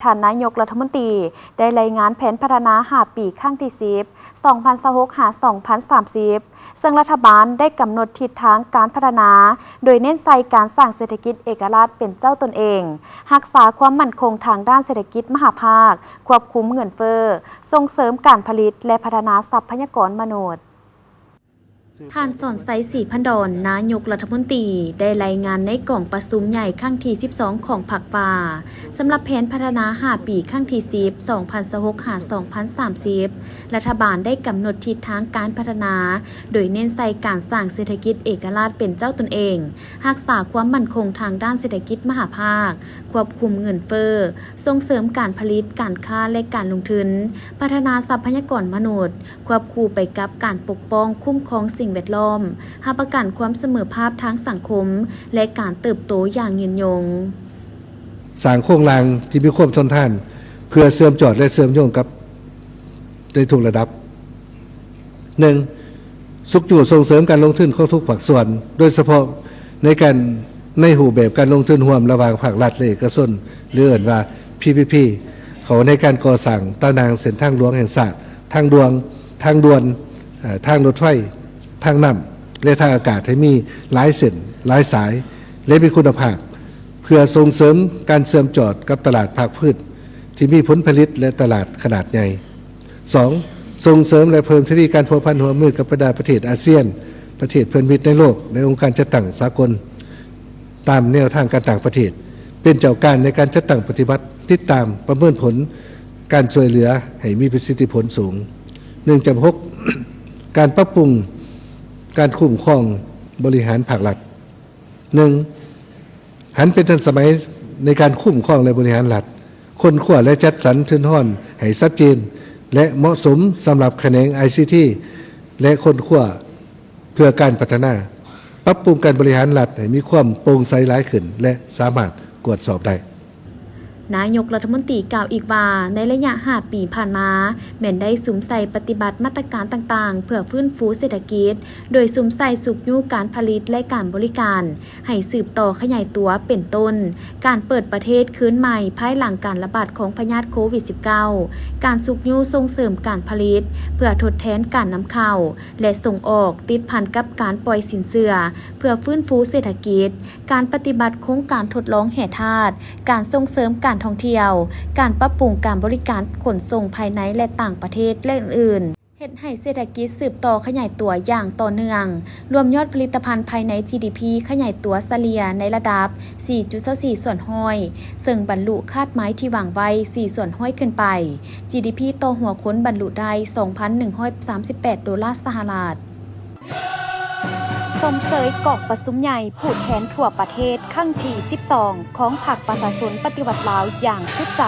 ท่านนายกรัฐมนตรีได้รายงานแผนพัฒนา5 ปีครั้งที่10 2026-2030 ซึ่งรัฐบาลได้กำหนดทิศทางการพัฒนาโดยเน้นใส่การสร้างเศรษฐกิจเอกราชเป็นเจ้าตนเองรักษาความมั่นคงทางด้านเศรษฐกิจมหภาคควบคุมเงินเฟ้อส่งเสริมการผลิตและพัฒนาทรัพยากรมนุษย์ท่านสอนไซศรีพันดอนนายกรัฐมนตรีได้รายงานในกล่องประชุมใหญ่ครั้งที่12ของพรรคป่าสำหรับแผนพัฒนา5 ปีครั้งที่10 2026-2030 รัฐบาลได้กำหนดทิศทางการพัฒนาโดยเน้นใส่การสร้างเศรษฐกิจเอกราชเป็นเจ้าตนเองรักษาความมั่นคงทางด้านเศรษฐกิจมหภาคควบคุมเงินเฟ้อส่งเสริมการผลิตการค้าและการลงทุนพัฒนาทรัพยากรมนุษย์ควบคู่ไปกับการปกป้องคุ้มครองสิ่งแวดล้อมหาประกันความเสมอภาพทางสังคมและการเติบโตอย่างยืนยงสร้างโครงรางที่มีความทนทานเพื่อเชื่อมจอดและเชื่อมโยงกับในทุกระดับ 1. สุขอยู่ส่งเสริมการลงทุนของทุกภาคส่วนโดยเฉพาะในรูปแบบการลงทุนร่วมระหว่างภาครัฐและเอกชนหรือเอ่นว่า PPP เขาในการก่อสร้างตารางเส้นทางหลวงแห่งชาติทางด่วนทางรถไฟทางน้ำและทางอากาศให้มีหลายเส้นหลายสายและมีคุณภาพเพื่อส่งเสริมการเชื่อมจอดกับตลาดภาคพืชที่มีผลผลิตและตลาดขนาดใหญ่ 2. ส่งเสริมและเพิ่มทวีการพัวพันหัวมือกับบรรดาประเทศอาเซียนประเทศเพื่อนมิตรในโลกในองค์การจัดตั้งสากลตามแนวทางการต่างประเทศเป็นเจ้าการในการจัดตั้งปฏิบัติติดตามประเมินผลการช่วยเหลือให้มีประสิทธิผลสูง 1.6 การปรับปรุงการคุ้มครองบริหารภาครัฐ 1. หันเป็นทันสมัยในการคุ้มครองและบริหารรัฐคนขว้าและจัดสรรทุนห้อนให้ชัดเจนและเหมาะสมสำหรับแขนง ICT และคนขว้าเพื่อการพัฒนาปรับปรุงการบริหารรัฐให้มีความโปร่งใสหลายขึ้นและสามารถตรวจสอบได้นายกรัฐมนตรีกล่าวอีกว่าในระยะ5 ปีผ่านมาแม่นได้สุมใส่ปฏิบัติมาตรการต่างๆเพื่อฟื้นฟูเศรษฐกิจโดยสุมใส่สุกยู่การผลิตและการบริการให้สืบต่อขยายตัวเป็นต้นการเปิดประเทศคืนใหม่ภายหลังการระบาดของพยาธิโควิด -19 การสุกยู่ส่งเสริมการผลิตเพื่อทดแทนการนำเข้าและส่งออกติดพันกับการปล่อยสินเชื่อเพื่อฟื้นฟูเศรษฐกิจการปฏิบัติโครงการทดลองแห่ธาตุการส่งเสริมการท่องเที่ยวการปรับปรุงการบริการขนส่งภายในและต่างประเทศและอื่นๆเฮ็ดให้เศรษฐกิจสืบต่อขยายตัวอย่างต่อเนื่องรวมยอดผลิตภัณฑ์ภายใน GDP ขยายตัวเฉลี่ยในระดับ 4.24 ส่วนห้อยซึ่งบรรลุคาดหมายที่วางไว้ 4 ส่วนห้อยขึ้นไป GDP ต่อหัวคนบรรลุได้ $2,138 สมเสยกอกประสุมใหญ่ผู้แทนทั่วประเทศครั้งที่12ของพรรคประชาชนปฏิวัติลาวอย่างสุดใจ